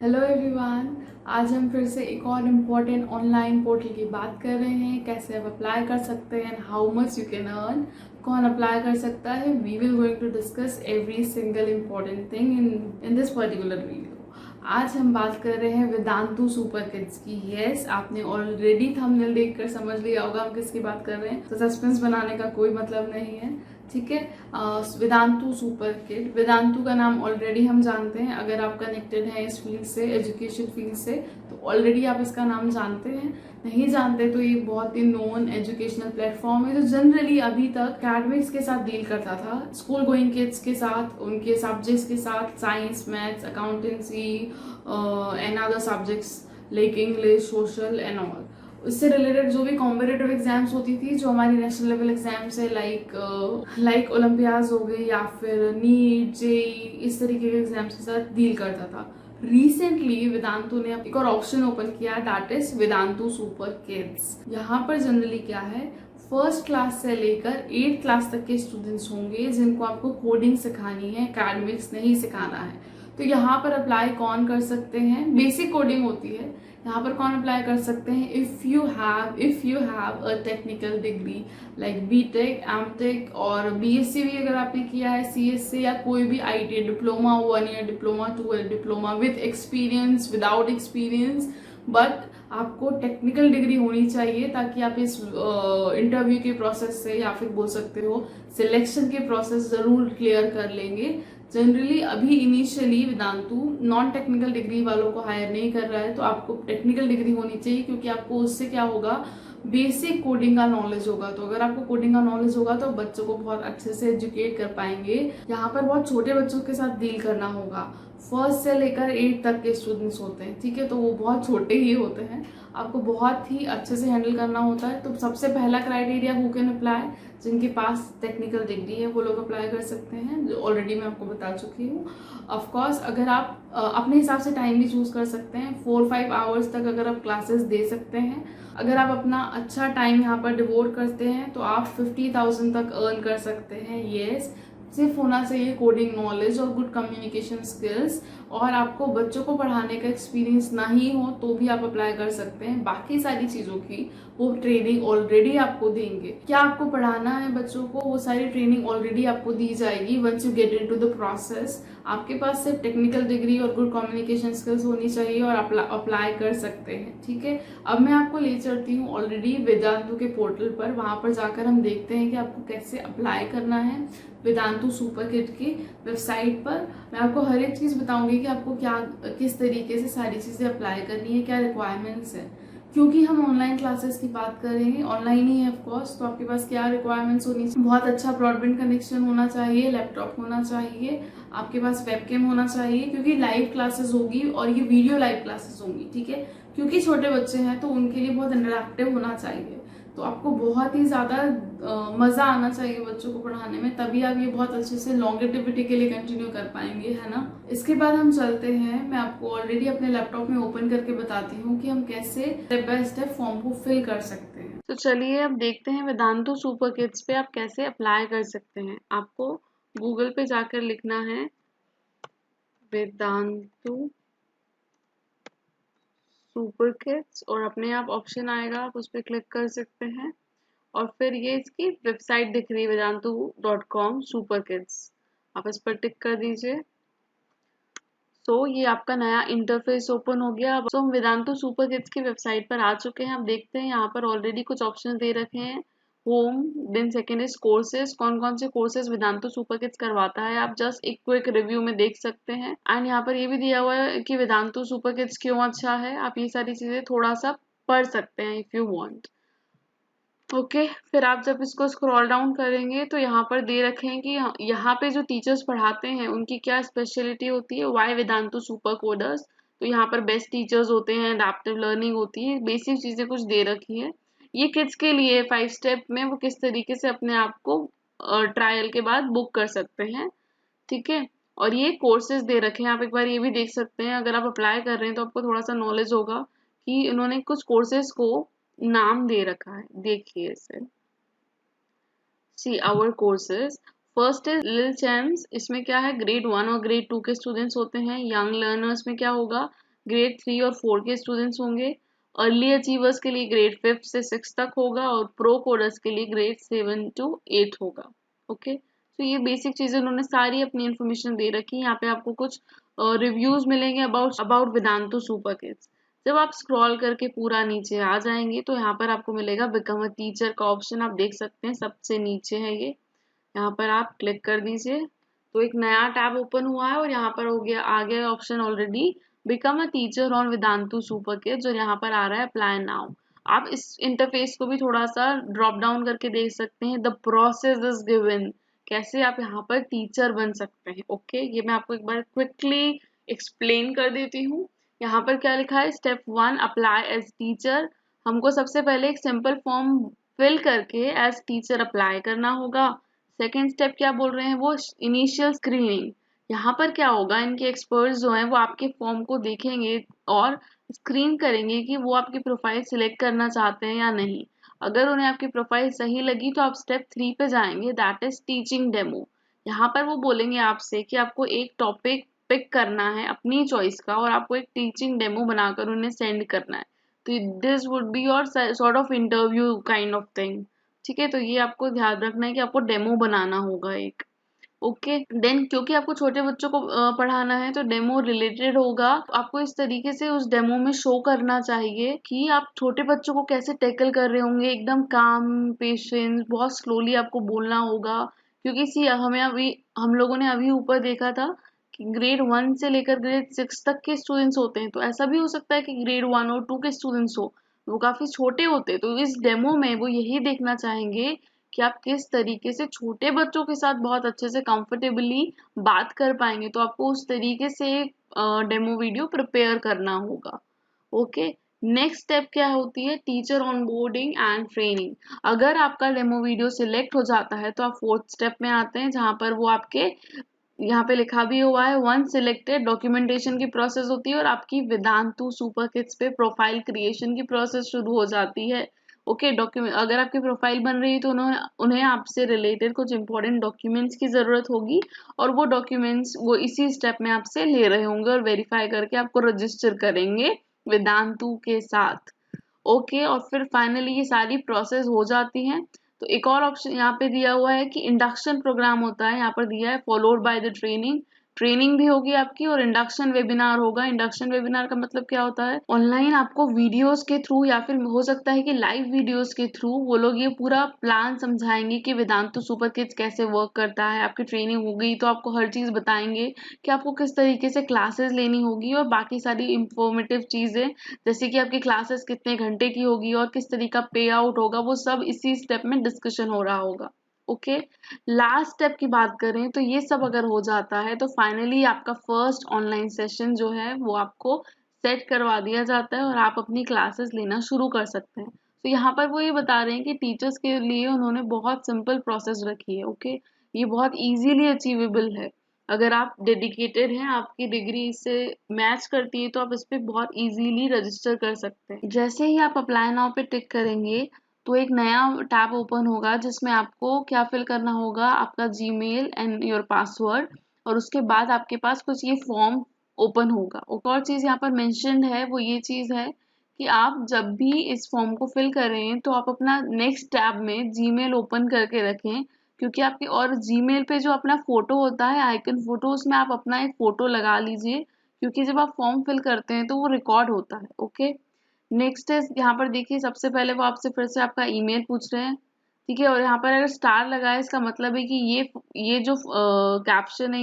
Hello everyone. आज हम फिर से एक और इम्पोर्टेंट ऑनलाइन पोर्टल की बात कर रहे हैं, कैसे आप अप्लाई कर सकते हैं and how much you can earn, कौन अप्लाई कर सकता है। We will going to discuss every single important thing in this particular video. आज हम बात कर रहे हैं वेदांतु सुपर किड्स की। यस, आपने ऑलरेडी थंबनेल देखकर समझ लिया होगा हम किसकी बात कर रहे हैं, तो सस्पेंस बनाने का कोई मतलब नहीं है, ठीक है। वेदांतु सुपर किड, वेदांतु का नाम ऑलरेडी हम जानते हैं। अगर आप कनेक्टेड हैं इस फील्ड से, एजुकेशन फील्ड से, तो ऑलरेडी आप इसका नाम जानते हैं। नहीं जानते तो ये बहुत ही नोन एजुकेशनल प्लेटफॉर्म है जो जनरली अभी तक अकेडमिक्स के साथ डील करता था, स्कूल गोइंग किड्स के साथ, उनके सब्जेक्ट्स के साथ, science, maths, accountancy and other subjects like English, social and all. इससे रिलेटेड जो भी कॉम्पिटेटिव एग्जाम्स होती थी, जो हमारी नेशनल लेवल एग्जाम्स है, लाइक ओलंपियाड्स हो गई या फिर नीट, जेई, इस तरीके के एग्जाम्स के साथ डील करता था। रिसेंटली वेदांतु ने एक और ऑप्शन ओपन किया, that is Vedantu super kids. यहाँ पर जनरली क्या है, फर्स्ट क्लास से लेकर 8th क्लास तक के स्टूडेंट्स होंगे जिनको आपको कोडिंग सिखानी है, एकेडमिक्स नहीं सिखाना है। तो यहाँ पर अप्लाई कौन कर सकते हैं, बेसिक कोडिंग होती है, यहाँ पर कौन अप्लाई कर सकते हैं, if you have a technical degree like BTech, MTech और बीएससी भी अगर आपने किया है सीएस से, या कोई भी IT diploma, 1 year diploma, 2 year diploma, with experience, without experience, but आपको टेक्निकल डिग्री होनी चाहिए ताकि आप इस इंटरव्यू के प्रोसेस से, या फिर बोल सकते हो सिलेक्शन के प्रोसेस जरूर क्लियर कर लेंगे। जनरली अभी initially Vedantu non technical degree वालों को हायर नहीं कर रहा है, तो आपको टेक्निकल डिग्री होनी चाहिए, क्योंकि आपको उससे क्या होगा, बेसिक कोडिंग का नॉलेज होगा। तो अगर आपको कोडिंग का नॉलेज होगा तो बच्चों को बहुत अच्छे से एजुकेट कर पाएंगे। यहाँ पर बहुत छोटे बच्चों के साथ डील करना होगा, फर्स्ट से लेकर 8 तक के स्टूडेंट्स होते हैं, ठीक है, तो वो बहुत छोटे ही होते हैं, आपको बहुत ही अच्छे से हैंडल करना होता है। तो सबसे पहला क्राइटेरिया हु कैन अप्लाई, जिनके पास टेक्निकल डिग्री है वो लोग अप्लाई कर सकते हैं, जो ऑलरेडी मैं आपको बता चुकी हूँ। ऑफकोर्स अगर आप अपने हिसाब से टाइम भी चूज कर सकते हैं, 4-5 आवर्स तक अगर आप क्लासेस दे सकते हैं, अगर आप अपना अच्छा टाइम यहाँ पर डिवोट करते हैं तो आप 50,000 तक अर्न कर सकते हैं। येस, सिर्फ होना चाहिए कोडिंग नॉलेज और गुड कम्युनिकेशन स्किल्स, और आपको बच्चों को पढ़ाने का एक्सपीरियंस ना ही हो तो भी आप अप्लाई कर सकते हैं। बाकी सारी चीज़ों की वो ट्रेनिंग ऑलरेडी आपको देंगे। क्या आपको पढ़ाना है बच्चों को, वो सारी ट्रेनिंग ऑलरेडी आपको दी जाएगी once you get into the process. आपके पास सिर्फ टेक्निकल डिग्री और गुड कम्युनिकेशन स्किल्स होनी चाहिए और अप्लाई कर सकते हैं, ठीक है। अब मैं आपको ले चलती हूँ ऑलरेडी वेदांतु के पोर्टल पर, वहां पर जाकर हम देखते हैं कि आपको कैसे अप्लाई करना है वेदांतु सुपर किड की वेबसाइट पर। मैं आपको हर एक चीज बताऊंगी कि आपको क्या, किस तरीके से सारी चीजें अप्लाई करनी है, क्या रिक्वायरमेंट्स है, क्योंकि हम ऑनलाइन क्लासेस की बात करेंगे, ऑनलाइन ही है ऑफकोर्स। तो आपके पास क्या रिक्वायरमेंट्स होनी चाहिए, बहुत अच्छा ब्रॉडबैंड कनेक्शन होना चाहिए, लैपटॉप होना चाहिए, आपके पास वेबकैम होना चाहिए, क्योंकि लाइव क्लासेस होगी और ये वीडियो लाइव क्लासेस होंगी, ठीक है। क्योंकि छोटे बच्चे हैं तो उनके लिए बहुत इंटरेक्टिव होना चाहिए, तो आपको बहुत ही ज्यादा मजा आना चाहिए बच्चों को पढ़ाने में, तभी आप ये बहुत अच्छे से लॉन्गेटिविटी के लिए कंटिन्यू कर पाएंगे, है ना। इसके बाद हम चलते हैं, मैं आपको ऑलरेडी अपने लैपटॉप में ओपन करके बताती हूँ कि हम कैसे स्टेप बाय स्टेप फॉर्म को फिल कर सकते हैं। तो चलिए अब देखते हैं वेदांतु सुपर किड्स पे आप कैसे अप्लाई कर सकते हैं। आपको गूगल पे जाकर लिखना है वेदांतु सुपर किड्स, और अपने आप ऑप्शन आएगा, आप उस पर क्लिक कर सकते हैं, और फिर ये इसकी वेबसाइट दिख रही है वेदांतु.com सुपर किड्स, आप इस पर टिक कर दीजिए। ये आपका नया इंटरफेस ओपन हो गया। अब हम वेदांतु सुपर किड्स की वेबसाइट पर आ चुके हैं। अब देखते हैं यहाँ पर ऑलरेडी कुछ ऑप्शन दे रखे हैं, home, then second is courses, कौन कौन से कोर्सेज वेदांतु सुपर किड्स करवाता है, आप जस्ट एक क्विक रिव्यू में देख सकते हैं। एंड यहाँ पर ये भी दिया हुआ है कि वेदांतु सुपर किड्स क्यों अच्छा है, आप ये सारी चीजें थोड़ा सा पढ़ सकते हैं इफ यू वांट। ओके, फिर आप जब इसको स्क्रॉल डाउन करेंगे तो यहाँ पर दे रखे हैं कि यहाँ पे जो टीचर्स पढ़ाते हैं उनकी क्या स्पेशलिटी होती है, वाई वेदांतु सुपर कोडर्स। तो यहाँ पर बेस्ट टीचर्स होते हैं, अडेप्टिव लर्निंग होती है, बेसिक चीजें कुछ दे रखी है। ये किड्स के लिए 5 स्टेप में वो किस तरीके से अपने आप को ट्रायल के बाद बुक कर सकते हैं, ठीक है। और ये कोर्सेज दे रखे हैं, आप एक बार ये भी देख सकते हैं, अगर आप अप्लाई कर रहे हैं तो आपको थोड़ा सा नॉलेज होगा कि उन्होंने कुछ कोर्सेज को नाम दे रखा है, देखिए इसे। See our courses, first is Little Champs, इसमें क्या है, ग्रेड 1 और ग्रेड 2 के स्टूडेंट्स होते हैं। यंग लर्नर्स में क्या होगा, ग्रेड 3 और 4 के स्टूडेंट्स होंगे। अर्ली अचीवर्स के लिए ग्रेड 5 से 6 तक होगा और प्रो कोडर्स के लिए ग्रेड 7 to 8 होगा। ओके, तो ये बेसिक चीजें उन्होंने सारी अपनी इन्फॉर्मेशन दे रखी है। यहाँ पे आपको कुछ रिव्यूज मिलेंगे अबाउट वेदांतु सुपर किड्स। जब आप स्क्रॉल करके पूरा नीचे आ जाएंगे तो यहाँ पर आपको मिलेगा बिकम अ टीचर का ऑप्शन, आप देख सकते हैं सबसे नीचे है ये। यहाँ पर आप क्लिक कर दीजिए तो एक नया टैब ओपन हुआ है और यहाँ पर हो गया आ गया option already become a teacher on Vedantu super kids और यहाँ पर आ रहा है अप्लाई नाउ। आप इस इंटरफेस को भी थोड़ा सा ड्रॉप डाउन करके देख सकते हैं। द प्रोसेस इज गिवन, कैसे आप यहाँ पर टीचर बन सकते हैं। ओके, ये मैं आपको एक बार क्विकली एक्सप्लेन कर देती हूँ। यहाँ पर क्या लिखा है, स्टेप 1 अप्लाई एज टीचर। हमको सबसे पहले एक सिंपल फॉर्म फिल करके एज टीचर अप्लाई करना होगा। सेकेंड स्टेप क्या बोल रहे हैं वो इनिशियल स्क्रीनिंग। यहाँ पर क्या होगा, इनके एक्सपर्ट्स जो हैं वो आपके फॉर्म को देखेंगे और स्क्रीन करेंगे कि वो आपकी प्रोफाइल सिलेक्ट करना चाहते हैं या नहीं। अगर उन्हें आपकी प्रोफाइल सही लगी तो आप स्टेप 3 पे जाएंगे, दैट इज टीचिंग डेमो। यहाँ पर वो बोलेंगे आपसे कि आपको एक टॉपिक पिक करना है अपनी चॉइस का और आपको एक टीचिंग डेमो बनाकर उन्हें सेंड करना है। तो this would be your sort of interview kind of thing. ठीक है, तो ये आपको ध्यान रखना है कि आपको डेमो बनाना होगा एक। ओके, देन क्योंकि आपको छोटे बच्चों को पढ़ाना है तो डेमो रिलेटेड होगा। आपको इस तरीके से उस डेमो में शो करना चाहिए कि आप छोटे बच्चों को कैसे टैकल कर रहे होंगे, एकदम काम, पेशेंस, बहुत स्लोली आपको बोलना होगा। क्योंकि सी हमें अभी हम लोगों ने अभी ऊपर देखा था कि ग्रेड 1 से लेकर ग्रेड 6 तक के स्टूडेंट्स होते हैं, तो ऐसा भी हो सकता है कि ग्रेड 1 और 2 के स्टूडेंट्स हो, वो काफी छोटे होते हैं। तो इस डेमो में वो यही देखना चाहेंगे कि आप किस तरीके से छोटे बच्चों के साथ बहुत अच्छे से कंफर्टेबली बात कर पाएंगे। तो आपको उस तरीके से डेमो वीडियो प्रिपेयर करना होगा। ओके, नेक्स्ट स्टेप क्या होती है, टीचर ऑनबोर्डिंग एंड ट्रेनिंग। अगर आपका डेमो वीडियो सिलेक्ट हो जाता है तो आप फोर्थ स्टेप में आते हैं, जहां पर वो आपके यहाँ पे लिखा भी हुआ है वन सिलेक्टेड डॉक्यूमेंटेशन की प्रोसेस होती है और आपकी वेदांतु सुपर किड्स पे प्रोफाइल क्रिएशन की प्रोसेस शुरू हो जाती है। ओके, डॉक्यूमेंट अगर आपकी प्रोफाइल बन रही है तो उन्हें आपसे रिलेटेड कुछ इंपॉर्टेंट डॉक्यूमेंट्स की जरूरत होगी और वो डॉक्यूमेंट्स वो इसी स्टेप में आपसे ले रहे होंगे और वेरीफाई करके आपको रजिस्टर करेंगे वेदांतु के साथ। ओके, और फिर फाइनली ये सारी प्रोसेस हो जाती है तो एक और ऑप्शन यहाँ पे दिया हुआ है कि इंडक्शन प्रोग्राम होता है, यहाँ पर दिया है followed by the training. Training भी होगी आपकी और इंडक्शन वेबिनार होगा। इंडक्शन वेबिनार का मतलब क्या होता है, ऑनलाइन आपको वीडियोस के थ्रू या फिर हो सकता है कि लाइव वीडियोस के थ्रू वो लोग ये पूरा प्लान समझाएंगे कि वेदांतु सुपर किड्स कैसे वर्क करता है। आपकी ट्रेनिंग हो गई तो आपको हर चीज बताएंगे कि आपको किस तरीके से क्लासेस लेनी होगी और बाकी सारी इंफॉर्मेटिव चीजें, जैसे कि आपकी क्लासेस कितने घंटे की होगी और किस तरीका पे आउट होगा, वो सब इसी स्टेप में डिस्कशन हो रहा होगा। ओके, लास्ट स्टेप की बात करें तो ये सब अगर हो जाता है तो फाइनली आपका फर्स्ट ऑनलाइन सेशन जो है वो आपको सेट करवा दिया जाता है और आप अपनी क्लासेस लेना शुरू कर सकते हैं। तो यहाँ पर वो ये बता रहे हैं कि टीचर्स के लिए उन्होंने बहुत सिंपल प्रोसेस रखी है। ओके, ये बहुत इजीली अचीवेबल है। अगर आप डेडिकेटेड हैं, आपकी डिग्री इससे मैच करती है तो आप इस पे बहुत इजीली रजिस्टर कर सकते हैं। जैसे ही आप अप्लाई नाउ पे टिक करेंगे तो एक नया टैब ओपन होगा जिसमें आपको क्या फिल करना होगा, आपका जीमेल एंड योर पासवर्ड, और उसके बाद आपके पास कुछ ये फॉर्म ओपन होगा। एक और चीज यहाँ पर मेंशन्ड है वो ये चीज है कि आप जब भी इस फॉर्म को फिल करें तो आप अपना नेक्स्ट टैब में जीमेल ओपन करके रखें, क्योंकि आपकी और जीमेल पे जो अपना फोटो होता है आइकन फोटो, उसमें आप अपना एक फोटो लगा लीजिए, क्योंकि जब आप फॉर्म फिल करते हैं तो वो रिकॉर्ड होता है। ओके, नेक्स्ट है यहाँ पर देखिए सबसे पहले वो आपसे फिर से आपका ईमेल पूछ रहे हैं। ठीक है, और यहाँ पर अगर स्टार लगा है इसका मतलब है कि ये जो कैप्शन है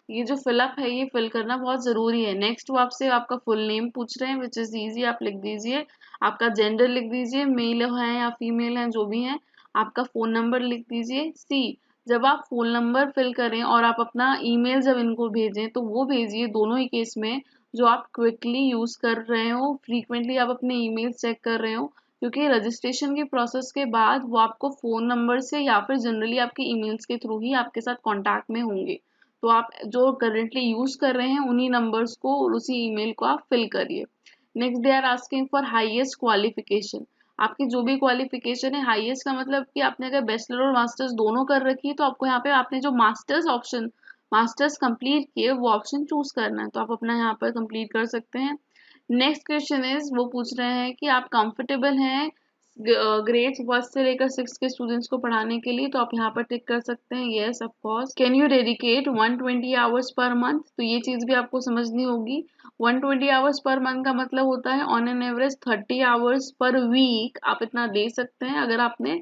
ये जो फिलअप है ये फिल करना बहुत जरूरी है। नेक्स्ट वो आपसे आपका फुल नेम पूछ रहे हैं विच इज इजी, आप लिख दीजिए। आपका जेंडर लिख दीजिए, मेल है या फीमेल है जो भी है। आपका फोन नंबर लिख दीजिए। सी, जब आप फोन नंबर फिल करें और आप अपना ईमेल जब इनको भेजें तो वो भेजिए दोनों ही केस में जो आप क्विकली यूज कर रहे हो, फ्रीक्वेंटली आप अपने ईमेल चेक कर रहे हो, क्योंकि रजिस्ट्रेशन की प्रोसेस के बाद वो आपको फोन नंबर से या फिर जनरली आपके ईमेल्स के थ्रू ही आपके साथ कांटेक्ट में होंगे। तो आप जो करंटली यूज कर रहे हैं उन्हीं नंबर्स को और उसी ईमेल को आप फिल करिए। Next they are asking for highest qualification. आपकी जो भी क्वालिफिकेशन है, हाईएस्ट का मतलब कि आपने अगर बैचलर और मास्टर्स दोनों कर रखी है तो आपको यहाँ पे आपने जो मास्टर्स ऑप्शन मास्टर्स कंप्लीट किए वो ऑप्शन चूज करना है, तो आप अपना यहाँ पर कंप्लीट कर सकते हैं। नेक्स्ट क्वेश्चन इज, वो पूछ रहे हैं कि आप कंफर्टेबल हैं ग्रेड्स 1 से लेकर 6 के स्टूडेंट्स को पढ़ाने के लिए, तो आप यहाँ पर टिक कर सकते हैं yes of course. Can you dedicate 120 hours per month, तो ये चीज़ भी आपको समझनी होगी। 120 आवर्स पर मंथ का मतलब होता है on an average 30 hours per week आप इतना दे सकते हैं अगर आपने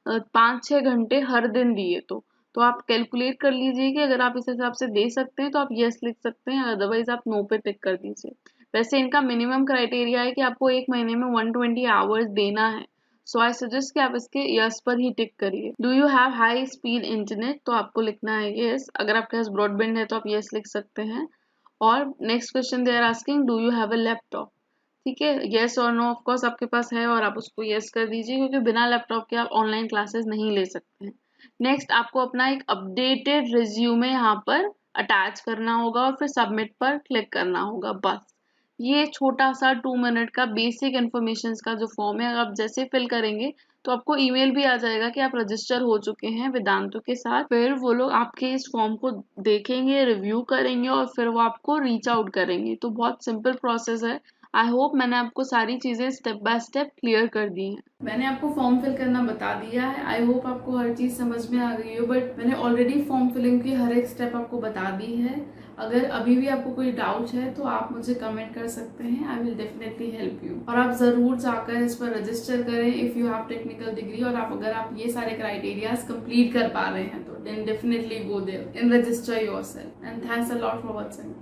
5-6 घंटे हर दिन दिए तो आप कैलकुलेट कर लीजिए कि अगर आप इस हिसाब से दे सकते हैं तो आप यस लिख सकते हैं, अदरवाइज आप नो पे टिक कर दीजिए। वैसे इनका मिनिमम क्राइटेरिया है कि आपको एक महीने में 120 आवर्स देना है, सो आई सजेस्ट कि आप इसके यस पर ही टिक करिए। Do you have high speed internet, तो आपको लिखना है यस। अगर आपके पास ब्रॉडबैंड है तो आप यस लिख सकते हैं। और next question they are asking do you have a laptop, ठीक है, येस और नो ऑफ कोर्स आपके पास है और आप उसको येस कर दीजिए, क्योंकि बिना लैपटॉप के आप ऑनलाइन क्लासेस नहीं ले सकते हैं। नेक्स्ट आपको अपना एक अपडेटेड रिज्यूमे यहाँ पर अटैच करना होगा और फिर सबमिट पर क्लिक करना होगा, बस। ये छोटा सा 2 मिनट का बेसिक इन्फॉर्मेशन का जो फॉर्म है, आप जैसे फिल करेंगे तो आपको ईमेल भी आ जाएगा कि आप रजिस्टर हो चुके हैं वेदांतु के साथ। फिर वो लोग आपके इस फॉर्म को देखेंगे, रिव्यू करेंगे और फिर वो आपको रीच आउट करेंगे। तो बहुत सिंपल प्रोसेस है। आई होप मैंने आपको सारी चीज़ें स्टेप बाय स्टेप क्लियर कर दी हैं। मैंने आपको फॉर्म फिल करना बता दिया है। आई होप आपको हर चीज़ समझ में आ गई हो, बट मैंने ऑलरेडी फॉर्म फिलिंग की हर एक स्टेप आपको बता दी है। अगर अभी भी आपको कोई डाउट है तो आप मुझे कमेंट कर सकते हैं, I will definitely help you. और आप ज़रूर जाकर इस पर रजिस्टर करें if you have technical degree, और अगर आप ये सारे क्राइटेरियाज कंप्लीट कर पा रहे हैं तो then definitely go there and register yourself. And thanks a lot for watching.